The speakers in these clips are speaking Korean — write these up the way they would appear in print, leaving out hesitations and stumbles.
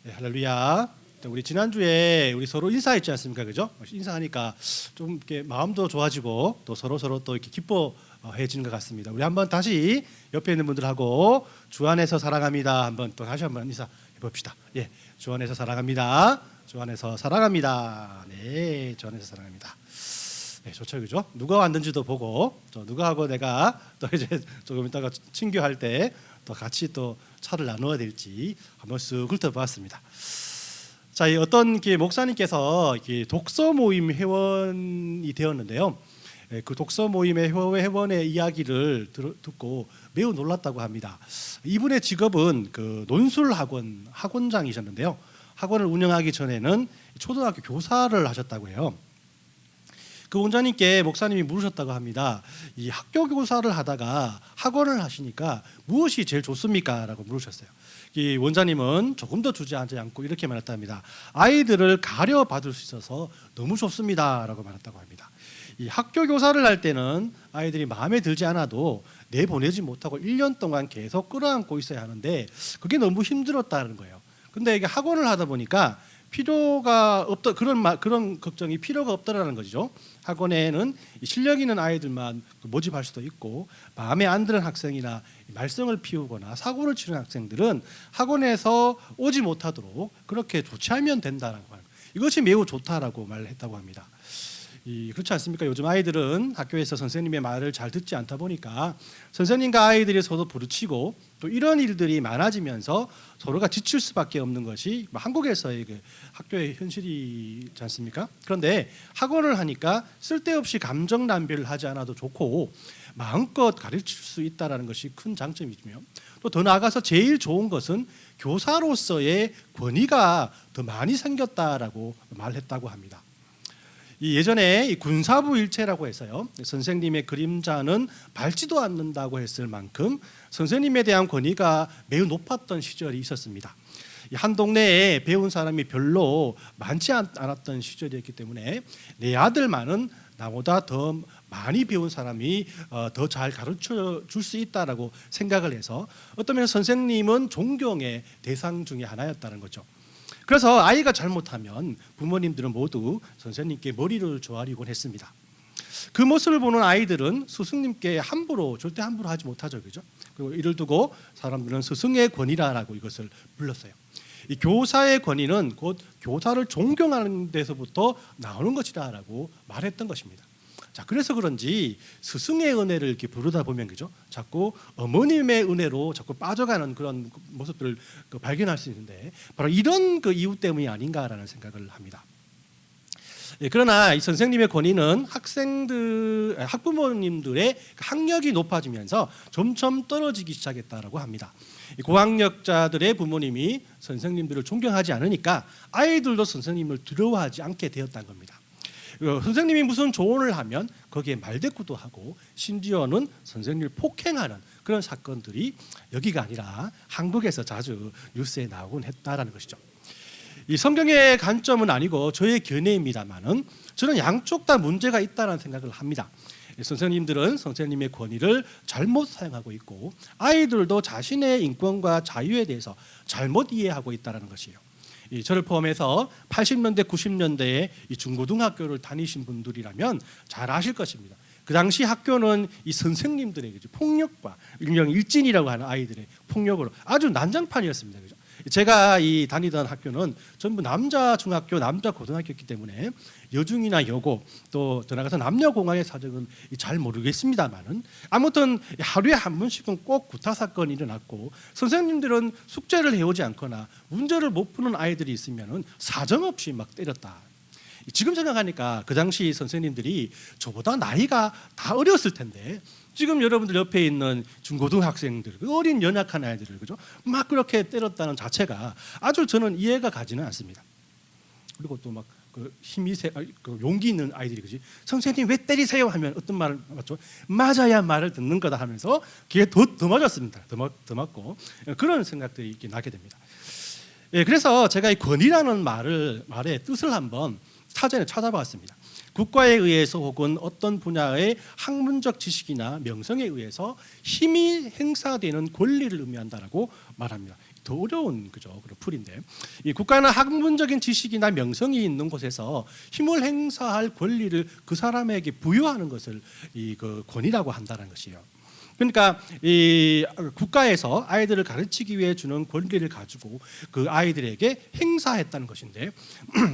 네, 할렐루야. 우리 지난주에 우리 서로 인사했지 않습니까? 그죠? 인사하니까 좀 이렇게 마음도 좋아지고 또 서로 또 이렇게 기뻐해지는 것 같습니다. 우리 한번 다시 옆에 있는 분들하고 주 안에서 사랑합니다. 한번 또 다시 한번 인사해 봅시다. 예, 주 안에서 사랑합니다. 주 안에서 사랑합니다. 네, 주 안에서 사랑합니다. 네, 좋죠, 그죠? 누가 왔는지도 보고 또 누가하고 내가 또 이제 조금 이따가 친교할 때 또 같이 또 차를 나누어야 될지 한번 쓱 훑어보았습니다. 자, 어떤 목사님께서 독서 모임 회원이 되었는데요. 그 독서 모임의 회원의 이야기를 듣고 매우 놀랐다고 합니다. 이분의 직업은 그 논술 학원장이셨는데요. 학원을 운영하기 전에는 초등학교 교사를 하셨다고 해요. 그 원장님께 목사님이 물으셨다고 합니다. 이 학교 교사를 하다가 학원을 하시니까 무엇이 제일 좋습니까? 라고 물으셨어요. 이 원장님은 조금 더 주저앉지 않고 이렇게 말했답니다. 아이들을 가려받을 수 있어서 너무 좋습니다. 라고 말했다고 합니다. 이 학교 교사를 할 때는 아이들이 마음에 들지 않아도 내보내지 못하고 1년 동안 계속 끌어안고 있어야 하는데 그게 너무 힘들었다는 거예요. 근데 이게 학원을 하다 보니까 필요가 없다, 그런 걱정이 필요가 없다라는 거죠. 학원에는 실력 있는 아이들만 모집할 수도 있고 마음에 안 드는 학생이나 말썽을 피우거나 사고를 치는 학생들은 학원에서 오지 못하도록 그렇게 조치하면 된다라고 하는 거예요. 이것이 매우 좋다라고 말했다고 합니다. 그렇지 않습니까? 요즘 아이들은 학교에서 선생님의 말을 잘 듣지 않다 보니까 선생님과 아이들이 서로 부딪히고 또 이런 일들이 많아지면서 서로가 지칠 수밖에 없는 것이 한국에서의 그 학교의 현실이지 않습니까? 그런데 학원을 하니까 쓸데없이 감정 낭비를 하지 않아도 좋고 마음껏 가르칠 수 있다는 것이 큰 장점이며 또 더 나아가서 제일 좋은 것은 교사로서의 권위가 더 많이 생겼다라고 말했다고 합니다. 예전에 군사부 일체라고 해서요, 선생님의 그림자는 밟지도 않는다고 했을 만큼 선생님에 대한 권위가 매우 높았던 시절이 있었습니다. 한 동네에 배운 사람이 별로 많지 않았던 시절이었기 때문에 내 아들만은 나보다 더 많이 배운 사람이 더 잘 가르쳐 줄 수 있다라고 생각을 해서 어떤 면에서 선생님은 존경의 대상 중에 하나였다는 거죠. 그래서 아이가 잘못하면 부모님들은 모두 선생님께 머리를 조아리곤 했습니다. 그 모습을 보는 아이들은 스승님께 절대 함부로 하지 못하죠, 그죠? 그리고 이를 두고 사람들은 스승의 권위라고 이것을 불렀어요. 이 교사의 권위는 곧 교사를 존경하는 데서부터 나오는 것이다라고 말했던 것입니다. 자, 그래서 그런지 스승의 은혜를 이렇게 부르다 보면 그죠? 자꾸 어머님의 은혜로 자꾸 빠져가는 그런 모습들을 발견할 수 있는데 바로 이런 그 이유 때문이 아닌가라는 생각을 합니다. 그러나 이 선생님의 권위는 학부모님들의 학력이 높아지면서 점점 떨어지기 시작했다라고 합니다. 고학력자들의 부모님이 선생님들을 존경하지 않으니까 아이들도 선생님을 두려워하지 않게 되었다는 겁니다. 선생님이 무슨 조언을 하면 거기에 말대꾸도 하고 심지어는 선생님을 폭행하는 그런 사건들이 여기가 아니라 한국에서 자주 뉴스에 나오곤 했다라는 것이죠. 이 성경의 관점은 아니고 저의 견해입니다만은 저는 양쪽 다 문제가 있다는 생각을 합니다. 선생님들은 선생님의 권위를 잘못 사용하고 있고 아이들도 자신의 인권과 자유에 대해서 잘못 이해하고 있다는 것이에요. 저를 포함해서 80년대, 90년대에 이 중고등학교를 다니신 분들이라면 잘 아실 것입니다. 그 당시 학교는 이 선생님들의 폭력과 일명 일진이라고 하는 아이들의 폭력으로 아주 난장판이었습니다. 그죠? 제가 다니던 학교는 전부 남자 중학교, 남자 고등학교였기 때문에 여중이나 여고 또 더 나가서 남녀공학의 사정은 잘 모르겠습니다만은 아무튼 하루에 한 번씩은 꼭 구타 사건이 일어났고 선생님들은 숙제를 해오지 않거나 문제를 못 푸는 아이들이 있으면은 사정없이 막 때렸다. 지금 생각하니까 그 당시 선생님들이 저보다 나이가 다 어렸을 텐데 지금 여러분들 옆에 있는 중고등학생들, 어린 연약한 아이들을 그죠? 막 그렇게 때렸다는 자체가 아주 저는 이해가 가지는 않습니다. 그리고 또 막 용기 있는 아이들이 그지? 선생님 왜 때리세요? 하면 어떤 말을 맞죠? 맞아야 말을 듣는 거다 하면서 귀에 더 맞았습니다. 더 맞고 그런 생각들이 이렇게 나게 됩니다. 그래서 제가 이 권위라는 말의 뜻을 한번 사전에 찾아봤습니다. 국가에 의해서 혹은 어떤 분야의 학문적 지식이나 명성에 의해서 힘이 행사되는 권리를 의미한다라고 말합니다. 더 어려운 그런 풀인데, 이 국가는 학문적인 지식이나 명성이 있는 곳에서 힘을 행사할 권리를 그 사람에게 부여하는 것을 그 권위라고 한다는 것이에요. 그러니까 이 국가에서 아이들을 가르치기 위해 주는 권리를 가지고 그 아이들에게 행사했다는 것인데,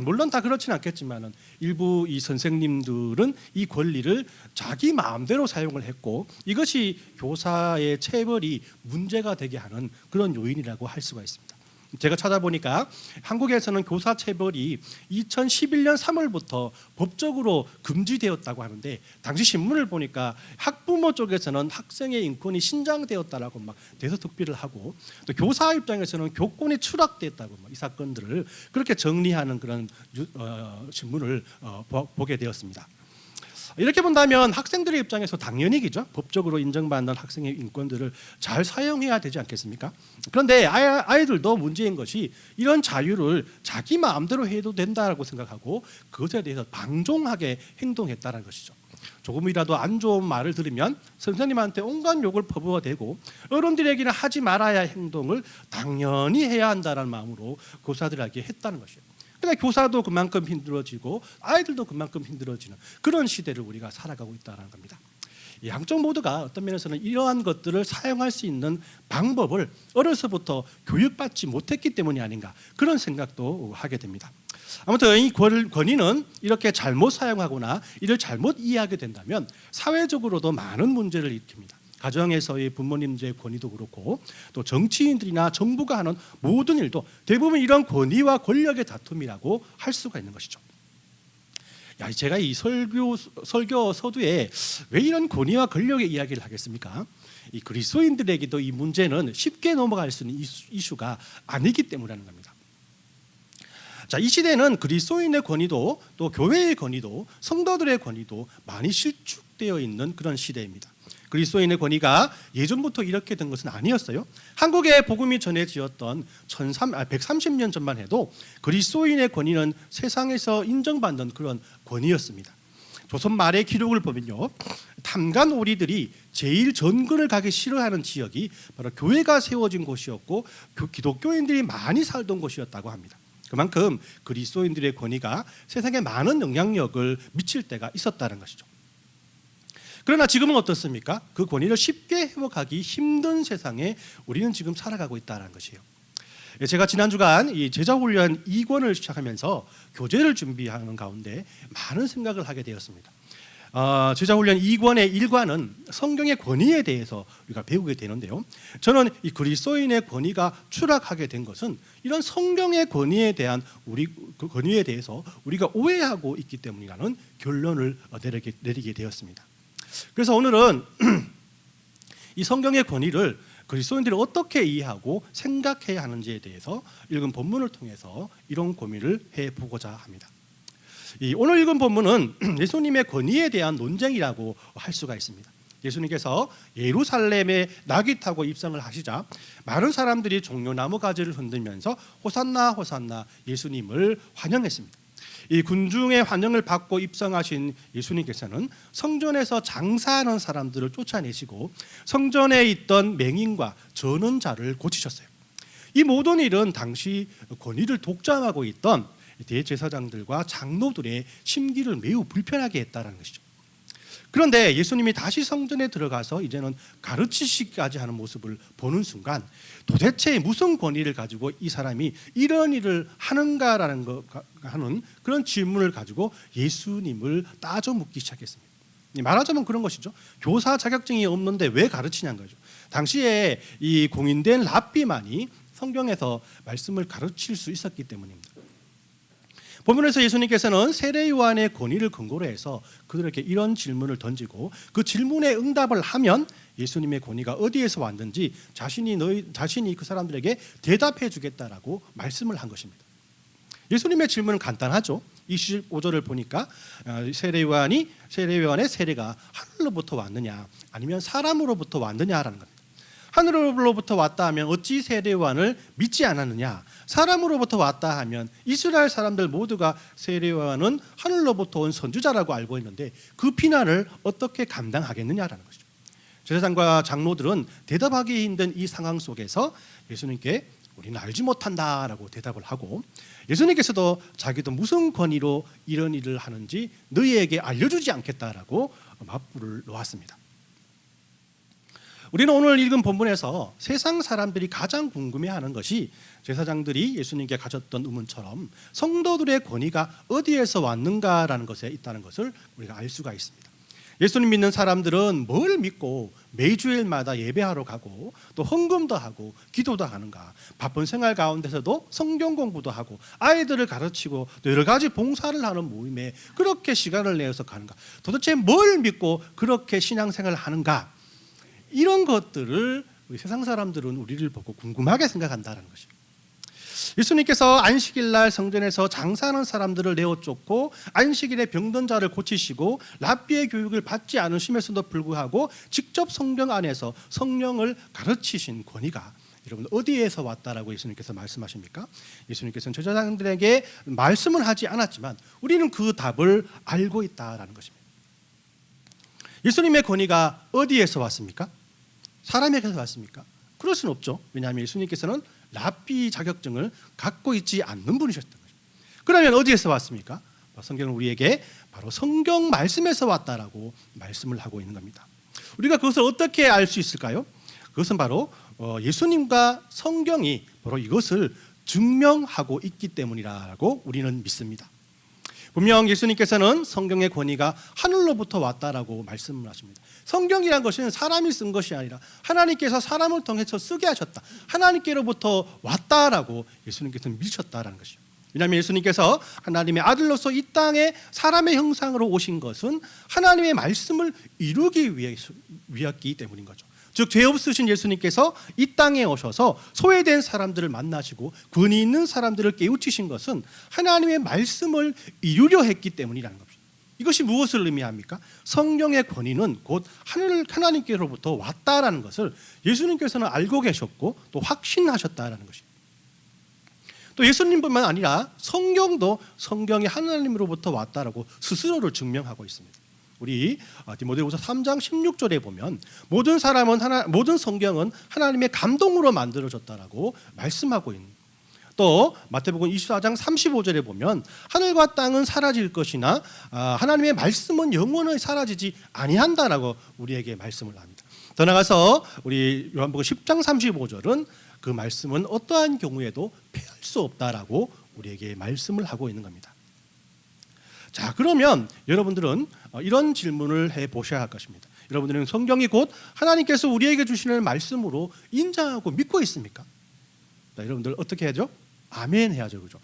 물론 다 그렇지는 않겠지만은 일부 이 선생님들은 이 권리를 자기 마음대로 사용을 했고, 이것이 교사의 체벌이 문제가 되게 하는 그런 요인이라고 할 수가 있습니다. 제가 찾아보니까 한국에서는 교사 체벌이 2011년 3월부터 법적으로 금지되었다고 하는데, 당시 신문을 보니까 학부모 쪽에서는 학생의 인권이 신장되었다라고 막 대서특필을 하고, 또 교사 입장에서는 교권이 추락됐다고 이 사건들을 그렇게 정리하는 그런 신문을 보게 되었습니다. 이렇게 본다면 학생들의 입장에서 당연히죠, 법적으로 인정받는 학생의 인권들을 잘 사용해야 되지 않겠습니까? 그런데 아이들도 문제인 것이 이런 자유를 자기 마음대로 해도 된다라고 생각하고 그것에 대해서 방종하게 행동했다는 것이죠. 조금이라도 안 좋은 말을 들으면 선생님한테 온갖 욕을 퍼부어대고, 어른들에게는 하지 말아야 할 행동을 당연히 해야 한다는 마음으로 교사들에게 했다는 것이에요. 그러니까 교사도 그만큼 힘들어지고 아이들도 그만큼 힘들어지는 그런 시대를 우리가 살아가고 있다는 겁니다. 양쪽 모두가 어떤 면에서는 이러한 것들을 사용할 수 있는 방법을 어려서부터 교육받지 못했기 때문이 아닌가, 그런 생각도 하게 됩니다. 아무튼 이 권위는 이렇게 잘못 사용하거나 이를 잘못 이해하게 된다면 사회적으로도 많은 문제를 일으킵니다. 가정에서의 부모님들의 권위도 그렇고, 또 정치인들이나 정부가 하는 모든 일도 대부분 이런 권위와 권력의 다툼이라고 할 수가 있는 것이죠. 제가 이 설교 서두에 왜 이런 권위와 권력의 이야기를 하겠습니까? 이 그리스도인들에게도 이 문제는 쉽게 넘어갈 수 있는 이슈가 아니기 때문이라는 겁니다. 이 시대는 그리스도인의 권위도 또 교회의 권위도 성도들의 권위도 많이 실축되어 있는 그런 시대입니다. 그리스도인의 권위가 예전부터 이렇게 된 것은 아니었어요. 한국에 복음이 전해지었던 130년 전만 해도 그리스도인의 권위는 세상에서 인정받는 그런 권위였습니다. 조선 말의 기록을 보면요, 탐관 오리들이 제일 전근을 가기 싫어하는 지역이 바로 교회가 세워진 곳이었고 기독교인들이 많이 살던 곳이었다고 합니다. 그만큼 그리스도인들의 권위가 세상에 많은 영향력을 미칠 때가 있었다는 것이죠. 그러나 지금은 어떻습니까? 그 권위를 쉽게 회복하기 힘든 세상에 우리는 지금 살아가고 있다는 것이에요. 제가 지난 주간 이 제자훈련 2권을 시작하면서 교재를 준비하는 가운데 많은 생각을 하게 되었습니다. 제자훈련 2권의 1관은 성경의 권위에 대해서 우리가 배우게 되는데요, 저는 이 그리스도인의 권위가 추락하게 된 것은 이런 성경의 권위에 대한 그 권위에 대해서 우리가 오해하고 있기 때문이라는 결론을 내리게 되었습니다. 그래서 오늘은 이 성경의 권위를 그리스도인들이 어떻게 이해하고 생각해야 하는지에 대해서 읽은 본문을 통해서 이런 고민을 해보고자 합니다. 오늘 읽은 본문은 예수님의 권위에 대한 논쟁이라고 할 수가 있습니다. 예수님께서 예루살렘에 낙이 타고 입성을 하시자 많은 사람들이 종려나무 가지를 흔들면서 호산나 호산나 예수님을 환영했습니다. 이 군중의 환영을 받고 입성하신 예수님께서는 성전에서 장사하는 사람들을 쫓아내시고 성전에 있던 맹인과 저는 자를 고치셨어요. 이 모든 일은 당시 권위를 독점하고 있던 대제사장들과 장로들의 심기를 매우 불편하게 했다는 것이죠. 그런데 예수님이 다시 성전에 들어가서 이제는 가르치시기까지 하는 모습을 보는 순간 도대체 무슨 권위를 가지고 이 사람이 이런 일을 하는가라는 하는 그런 질문을 가지고 예수님을 따져 묻기 시작했습니다. 말하자면 그런 것이죠. 교사 자격증이 없는데 왜 가르치냐는 거죠. 당시에 이 공인된 랍비만이 성경에서 말씀을 가르칠 수 있었기 때문입니다. 본문에서 예수님께서는 세례 요한의 권위를 근거로 해서 그들에게 이런 질문을 던지고 그 질문에 응답을 하면 예수님의 권위가 어디에서 왔는지 자신이 그 사람들에게 대답해 주겠다라고 말씀을 한 것입니다. 예수님의 질문은 간단하죠. 25절을 보니까 세례 요한의 세례가 하늘로부터 왔느냐 아니면 사람으로부터 왔느냐라는 겁니다. 하늘로부터 왔다 하면 어찌 세례요한을 믿지 않았느냐? 사람으로부터 왔다 하면 이스라엘 사람들 모두가 세례요한은 하늘로부터 온 선지자라고 알고 있는데 그 비난을 어떻게 감당하겠느냐라는 것이죠. 제사장과 장로들은 대답하기 힘든 이 상황 속에서 예수님께 우리는 알지 못한다라고 대답을 하고, 예수님께서도 자기도 무슨 권위로 이런 일을 하는지 너희에게 알려주지 않겠다라고 맞불을 놓았습니다. 우리는 오늘 읽은 본문에서 세상 사람들이 가장 궁금해하는 것이 제사장들이 예수님께 가졌던 의문처럼 성도들의 권위가 어디에서 왔는가라는 것에 있다는 것을 우리가 알 수가 있습니다. 예수님 믿는 사람들은 뭘 믿고 매주일마다 예배하러 가고 또 헌금도 하고 기도도 하는가? 바쁜 생활 가운데서도 성경 공부도 하고 아이들을 가르치고 또 여러 가지 봉사를 하는 모임에 그렇게 시간을 내어서 가는가? 도대체 뭘 믿고 그렇게 신앙생활을 하는가? 이런 것들을 우리 세상 사람들은 우리를 보고 궁금하게 생각한다는 것입니다. 예수님께서 안식일 날 성전에서 장사하는 사람들을 내어 쫓고 안식일에 병든 자를 고치시고 랍비의 교육을 받지 않으심에서도 불구하고 직접 성경 안에서 성령을 가르치신 권위가 여러분 어디에서 왔다라고 예수님께서 말씀하십니까? 예수님께서는 제자들에게 말씀은 하지 않았지만 우리는 그 답을 알고 있다라는 것입니다. 예수님의 권위가 어디에서 왔습니까? 사람에게서 왔습니까? 그럴 수는 없죠. 왜냐하면 예수님께서는 랍비 자격증을 갖고 있지 않는 분이셨던 거죠. 그러면 어디에서 왔습니까? 성경은 우리에게 바로 성경 말씀에서 왔다라고 말씀을 하고 있는 겁니다. 우리가 그것을 어떻게 알 수 있을까요? 그것은 바로 예수님과 성경이 바로 이것을 증명하고 있기 때문이라고 우리는 믿습니다. 분명 예수님께서는 성경의 권위가 하늘로부터 왔다라고 말씀을 하십니다. 성경이란 것은 사람이 쓴 것이 아니라 하나님께서 사람을 통해서 쓰게 하셨다. 하나님께로부터 왔다라고 예수님께서는 믿으셨다라는 것이죠. 왜냐하면 예수님께서 하나님의 아들로서 이 땅에 사람의 형상으로 오신 것은 하나님의 말씀을 이루기 위했기 때문인 거죠. 즉 죄 없으신 예수님께서 이 땅에 오셔서 소외된 사람들을 만나시고 권위 있는 사람들을 깨우치신 것은 하나님의 말씀을 이루려 했기 때문이라는 겁니다. 이것이 무엇을 의미합니까? 성령의 권위는 곧 하나님께로부터 왔다라는 것을 예수님께서는 알고 계셨고 또 확신하셨다라는 것입니다. 또 예수님뿐만 아니라 성경도 성경이 하나님으로부터 왔다라고 스스로를 증명하고 있습니다. 우리 디모데후서 3장 16절에 보면 모든 성경은 하나님의 감동으로 만들어졌다라고 말씀하고 있는. 또 마태복음 24장 35절에 보면 하늘과 땅은 사라질 것이나 하나님의 말씀은 영원히 사라지지 아니한다라고 우리에게 말씀을 합니다. 더 나아가서 우리 요한복음 10장 35절은 그 말씀은 어떠한 경우에도 폐할 수 없다라고 우리에게 말씀을 하고 있는 겁니다. 자, 그러면 여러분들은 이런 질문을 해보셔야 할 것입니다. 여러분들은 성경이 곧 하나님께서 우리에게 주시는 말씀으로 인정하고 믿고 있습니까? 자, 여러분들 어떻게 해야죠? 아멘 해야죠, 그죠?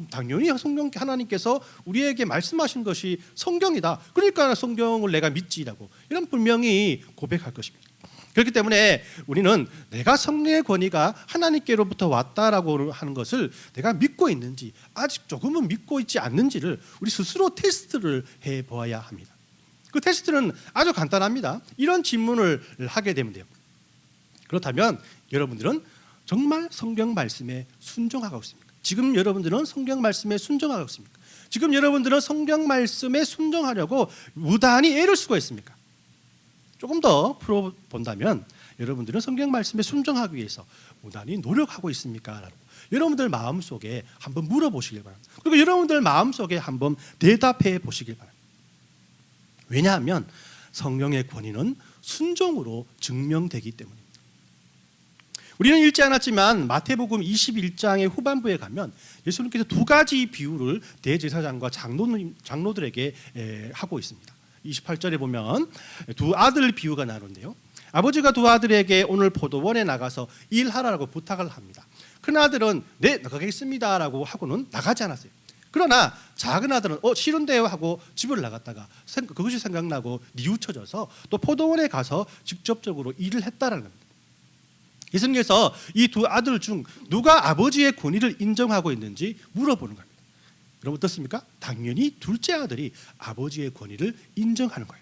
당연히 성경 하나님께서 우리에게 말씀하신 것이 성경이다. 그러니까 성경을 내가 믿지라고 이런 분명히 고백할 것입니다. 그렇기 때문에 우리는 내가 성령의 권위가 하나님께로부터 왔다라고 하는 것을 내가 믿고 있는지 아직 조금은 믿고 있지 않는지를 우리 스스로 테스트를 해보아야 합니다. 그 테스트는 아주 간단합니다. 이런 질문을 하게 되면 돼요. 그렇다면 여러분들은 정말 성경 말씀에 순종하고 있습니까? 지금 여러분들은 성경 말씀에 순종하고 있습니까? 지금 여러분들은 성경 말씀에 순종하려고 무단히 애를 쓰고 있습니까? 조금 더 풀어본다면 여러분들은 성경 말씀에 순종하기 위해서 무단히 노력하고 있습니까? 라고 여러분들 마음속에 한번 물어보시길 바랍니다. 그리고 여러분들 마음속에 한번 대답해 보시길 바랍니다. 왜냐하면 성령의 권위는 순종으로 증명되기 때문입니다. 우리는 읽지 않았지만 마태복음 21장의 후반부에 가면 예수님께서 두 가지 비유를 대제사장과 장로들에게 하고 있습니다. 28절에 보면 두 아들 비유가 나오는데요. 아버지가 두 아들에게 오늘 포도원에 나가서 일하라고 부탁을 합니다. 큰 아들은 네, 나가겠습니다라고 하고는 나가지 않았어요. 그러나 작은 아들은 싫은데요 하고 집을 나갔다가 그것이 생각나고 뉘우쳐져서 또 포도원에 가서 직접적으로 일을 했다라는 겁니다. 예수님께서 이 두 아들 중 누가 아버지의 권위를 인정하고 있는지 물어보는 겁니다. 여러분 어떻습니까? 당연히 둘째 아들이 아버지의 권위를 인정하는 거예요.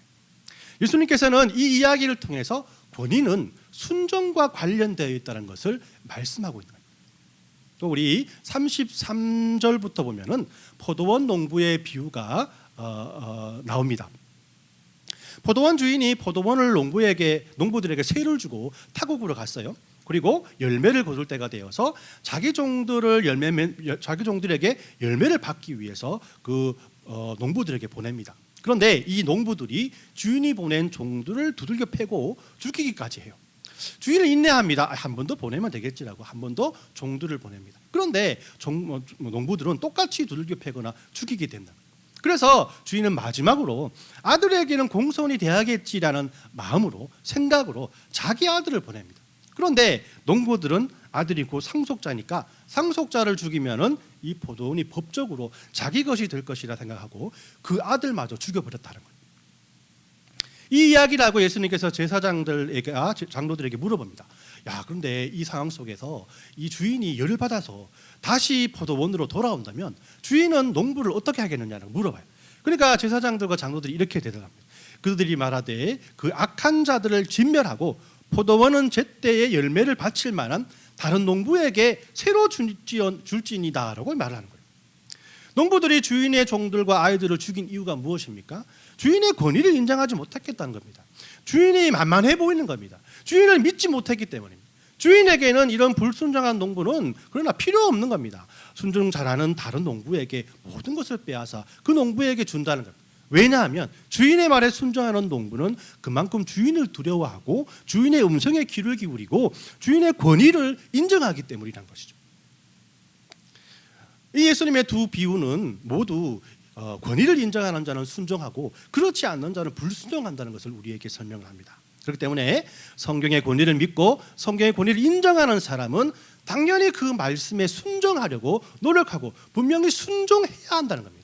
예수님께서는 이 이야기를 통해서 권위는 순종과 관련되어 있다는 것을 말씀하고 있는 거예요. 또 우리 33절부터 보면은 포도원 농부의 비유가 나옵니다. 포도원 주인이 포도원을 농부들에게 세를 주고 타국으로 갔어요. 그리고 열매를 거둘 때가 되어서 자기 종들에게 열매를 받기 위해서 그 농부들에게 보냅니다. 그런데 이 농부들이 주인이 보낸 종들을 두들겨 패고 죽이기까지 해요. 주인을 인내합니다. 한 번 더 보내면 되겠지라고 한 번 더 종들을 보냅니다. 그런데 농부들은 똑같이 두들겨 패거나 죽이게 된다. 그래서 주인은 마지막으로 아들에게는 공손이 돼야겠지라는 마음으로 생각으로 자기 아들을 보냅니다. 그런데 농부들은 아들이 곧 상속자니까 상속자를 죽이면은 이 포도원이 법적으로 자기 것이 될 것이라 생각하고 그 아들마저 죽여버렸다는 거예요. 이 이야기를 하고 예수님께서 장로들에게 물어봅니다. 야, 그런데 이 상황 속에서 이 주인이 열을 받아서 다시 포도원으로 돌아온다면 주인은 농부를 어떻게 하겠느냐고 물어봐요. 그러니까 제사장들과 장로들이 이렇게 대답합니다. 그들이 말하되 그 악한 자들을 진멸하고 포도원은 제때에 열매를 바칠 만한 다른 농부에게 새로 줄지니다라고 말하는 거예요. 농부들이 주인의 종들과 아이들을 죽인 이유가 무엇입니까? 주인의 권위를 인정하지 못했겠다는 겁니다. 주인이 만만해 보이는 겁니다. 주인을 믿지 못했기 때문입니다. 주인에게는 이런 불순종한 농부는 그러나 필요 없는 겁니다. 순종 잘하는 다른 농부에게 모든 것을 빼앗아 그 농부에게 준다는 겁니다. 왜냐하면 주인의 말에 순종하는 농부는 그만큼 주인을 두려워하고 주인의 음성에 귀를 기울이고 주인의 권위를 인정하기 때문이라는 것이죠. 이 예수님의 두 비유는 모두 권위를 인정하는 자는 순종하고 그렇지 않는 자는 불순종한다는 것을 우리에게 설명을 합니다. 그렇기 때문에 성경의 권위를 믿고 성경의 권위를 인정하는 사람은 당연히 그 말씀에 순종하려고 노력하고 분명히 순종해야 한다는 겁니다.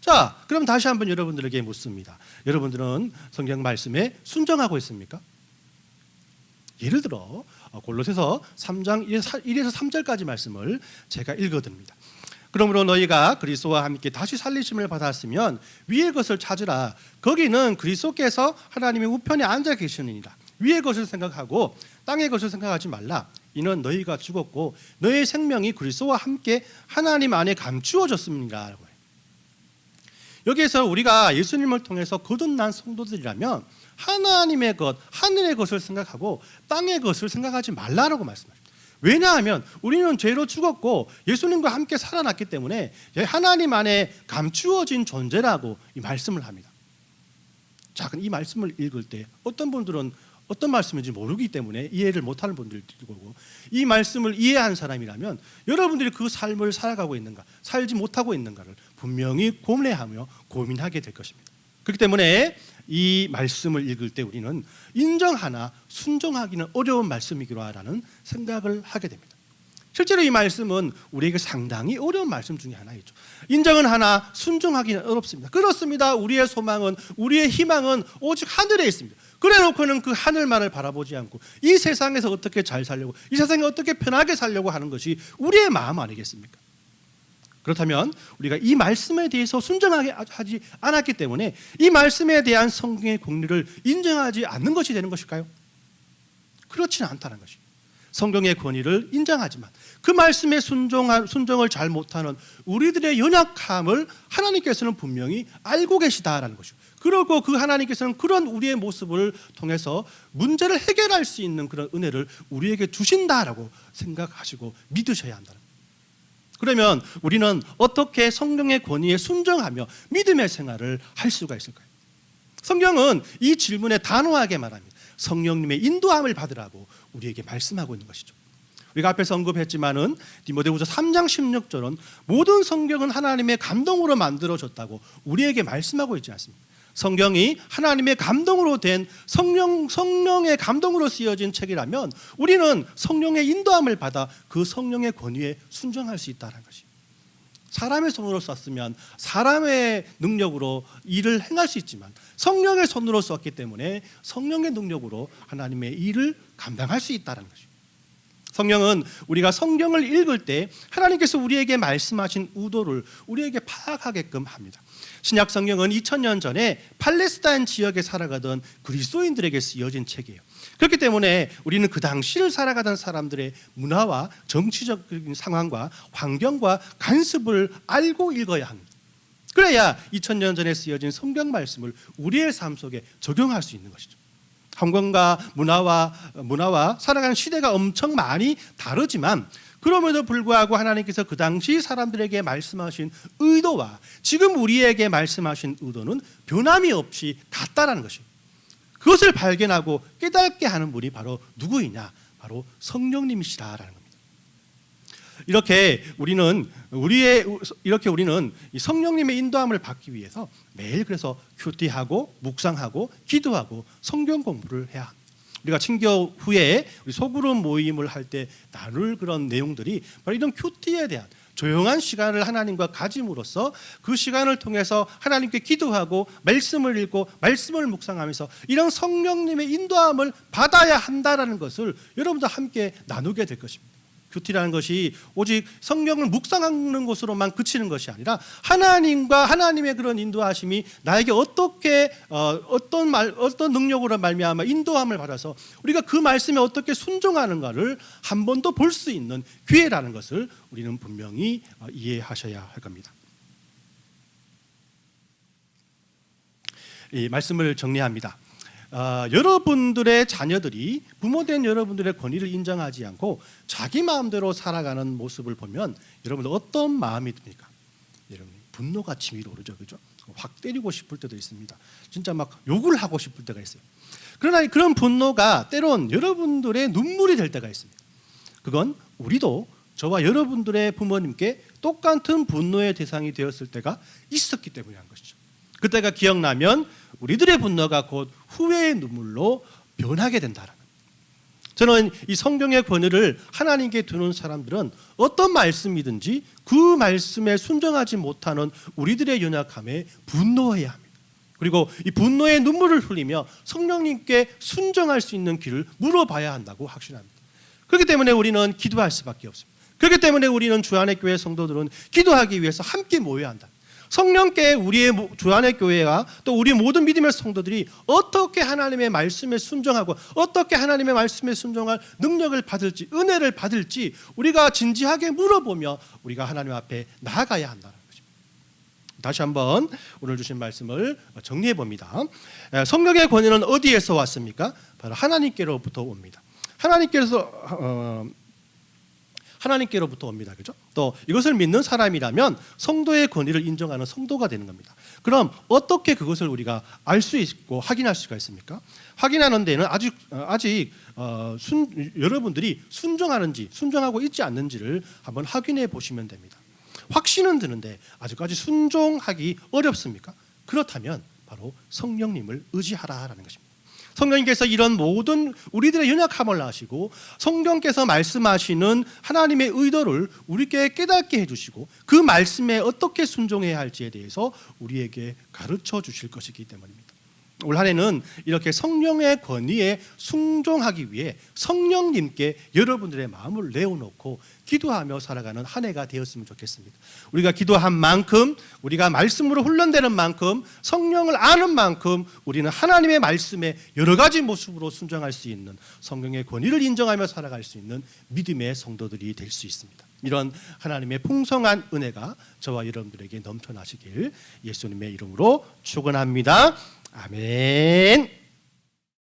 자, 그럼 다시 한번 여러분들에게 묻습니다. 여러분들은 성경 말씀에 순종하고 있습니까? 예를 들어 골로새서 3장 1에서 3절까지 말씀을 제가 읽어드립니다. 그러므로 너희가 그리스도와 함께 다시 살리심을 받았으면 위의 것을 찾으라. 거기는 그리스도께서 하나님의 우편에 앉아 계시느니라. 위의 것을 생각하고 땅의 것을 생각하지 말라. 이는 너희가 죽었고 너희 생명이 그리스도와 함께 하나님 안에 감추어졌습니다. 여기에서 우리가 예수님을 통해서 거듭난 성도들이라면 하나님의 것, 하늘의 것을 생각하고 땅의 것을 생각하지 말라라고 말씀합니다. 왜냐하면 우리는 죄로 죽었고 예수님과 함께 살아났기 때문에 하나님 안에 감추어진 존재라고 이 말씀을 합니다. 자, 이 말씀을 읽을 때 어떤 분들은 어떤 말씀인지 모르기 때문에 이해를 못하는 분들도 있고, 이 말씀을 이해한 사람이라면 여러분들이 그 삶을 살아가고 있는가, 살지 못하고 있는가를 분명히 고민하며 고민하게 될 것입니다. 그렇기 때문에 이 말씀을 읽을 때 우리는 인정하나 순종하기는 어려운 말씀이기라는 생각을 하게 됩니다. 실제로 이 말씀은 우리에게 상당히 어려운 말씀 중에 하나이죠. 인정은 하나 순종하기는 어렵습니다. 그렇습니다. 우리의 소망은, 우리의 희망은 오직 하늘에 있습니다. 그래놓고는 그 하늘만을 바라보지 않고 이 세상에서 어떻게 잘 살려고, 이 세상에 어떻게 편하게 살려고 하는 것이 우리의 마음 아니겠습니까? 그렇다면 우리가 이 말씀에 대해서 순종하게 하지 않았기 때문에 이 말씀에 대한 성경의 공리를 인정하지 않는 것이 되는 것일까요? 그렇지는 않다는 것입니다. 성경의 권위를 인정하지만 그 말씀에 순종을 잘 못하는 우리들의 연약함을 하나님께서는 분명히 알고 계시다라는 것이죠. 그리고 그 하나님께서는 그런 우리의 모습을 통해서 문제를 해결할 수 있는 그런 은혜를 우리에게 주신다라고 생각하시고 믿으셔야 한다는 거예요. 그러면 우리는 어떻게 성경의 권위에 순종하며 믿음의 생활을 할 수가 있을까요? 성경은 이 질문에 단호하게 말합니다. 성령님의 인도함을 받으라고 우리에게 말씀하고 있는 것이죠. 우리가 앞에서 언급했지만은 디모데후서 3장 16절은 모든 성경은 하나님의 감동으로 만들어졌다고 우리에게 말씀하고 있지 않습니까? 성경이 하나님의 감동으로 된 성령의 감동으로 쓰여진 책이라면 우리는 성령의 인도함을 받아 그 성령의 권위에 순종할 수 있다는 것이. 사람의 손으로 썼으면 사람의 능력으로 일을 행할 수 있지만 성령의 손으로 썼기 때문에 성령의 능력으로 하나님의 일을 감당할 수 있다는 것입니다. 성령은 우리가 성경을 읽을 때 하나님께서 우리에게 말씀하신 의도를 우리에게 파악하게끔 합니다. 신약 성경은 2000년 전에 팔레스타인 지역에 살아가던 그리스도인들에게 쓰여진 책이에요. 그렇기 때문에 우리는 그 당시를 살아가던 사람들의 문화와 정치적인 상황과 환경과 관습을 알고 읽어야 합니다. 그래야 2000년 전에 쓰여진 성경 말씀을 우리의 삶 속에 적용할 수 있는 것이죠. 환경과 문화와 살아가는 시대가 엄청 많이 다르지만 그럼에도 불구하고 하나님께서 그 당시 사람들에게 말씀하신 의도와 지금 우리에게 말씀하신 의도는 변함이 없이 같다라는 것입니다. 그것을 발견하고 깨닫게 하는 분이 바로 누구이냐? 바로 성령님이시라라는 겁니다. 이렇게 우리는 이 성령님의 인도함을 받기 위해서 매일 그래서 큐티하고 묵상하고 기도하고 성경 공부를 해야 합니다. 우리가 친교 후에 우리 소그룹 모임을 할 때 나눌 그런 내용들이 바로 이런 큐티에 대한 조용한 시간을 하나님과 가짐으로써 그 시간을 통해서 하나님께 기도하고 말씀을 읽고 말씀을 묵상하면서 이런 성령님의 인도함을 받아야 한다라는 것을 여러분들 함께 나누게 될 것입니다. 큐티라는 것이 오직 성경을 묵상하는 것으로만 그치는 것이 아니라 하나님과 하나님의 그런 인도하심이 나에게 어떻게 어떤 능력으로 말미암아 인도함을 받아서 우리가 그 말씀에 어떻게 순종하는가를 한 번 더 볼 수 있는 기회라는 것을 우리는 분명히 이해하셔야 할 겁니다. 이 말씀을 정리합니다. 여러분들의 자녀들이 부모된 여러분들의 권위를 인정하지 않고 자기 마음대로 살아가는 모습을 보면 여러분들 어떤 마음이 듭니까? 여러분 분노가 치밀어 오르죠, 그죠? 확 때리고 싶을 때도 있습니다. 진짜 막 욕을 하고 싶을 때가 있어요. 그러나 그런 분노가 때론 여러분들의 눈물이 될 때가 있습니다. 그건 우리도 저와 여러분들의 부모님께 똑같은 분노의 대상이 되었을 때가 있었기 때문이라는 것이죠. 그때가 기억나면 우리들의 분노가 곧 후회의 눈물로 변하게 된다라는 겁니다. 저는 이 성경의 권위를 하나님께 두는 사람들은 어떤 말씀이든지 그 말씀에 순종하지 못하는 우리들의 연약함에 분노해야 합니다. 그리고 이 분노의 눈물을 흘리며 성령님께 순종할 수 있는 길을 물어봐야 한다고 확신합니다. 그렇기 때문에 우리는 기도할 수밖에 없습니다. 그렇기 때문에 우리는 주안의 교회 성도들은 기도하기 위해서 함께 모여야 한다. 성령께 우리의 주안의 교회와 또 우리 모든 믿음의 성도들이 어떻게 하나님의 말씀에 순종하고 어떻게 하나님의 말씀에 순종할 능력을 받을지 은혜를 받을지 우리가 진지하게 물어보며 우리가 하나님 앞에 나아가야 한다는 것입니다. 다시 한번 오늘 주신 말씀을 정리해 봅니다. 성령의 권위는 어디에서 왔습니까? 바로 하나님께로부터 옵니다. 하나님께로부터 옵니다. 그죠? 또 이것을 믿는 사람이라면 성도의 권위를 인정하는 성도가 되는 겁니다. 그럼 어떻게 그것을 우리가 알 수 있고 확인할 수가 있습니까? 확인하는 데는 여러분들이 순종하고 있지 않는지를 한번 확인해 보시면 됩니다. 확신은 드는데 아직까지 순종하기 어렵습니까? 그렇다면 바로 성령님을 의지하라라는 것입니다. 성령님께서 이런 모든 우리들의 연약함을 아시고 성령께서 말씀하시는 하나님의 의도를 우리에게 깨닫게 해주시고 그 말씀에 어떻게 순종해야 할지에 대해서 우리에게 가르쳐 주실 것이기 때문입니다. 올 한 해는 이렇게 성령의 권위에 순종하기 위해 성령님께 여러분들의 마음을 내어놓고 기도하며 살아가는 한 해가 되었으면 좋겠습니다. 우리가 기도한 만큼, 우리가 말씀으로 훈련되는 만큼, 성령을 아는 만큼 우리는 하나님의 말씀에 여러 가지 모습으로 순종할 수 있는 성령의 권위를 인정하며 살아갈 수 있는 믿음의 성도들이 될 수 있습니다. 이런 하나님의 풍성한 은혜가 저와 여러분들에게 넘쳐나시길 예수님의 이름으로 축원합니다. 아멘.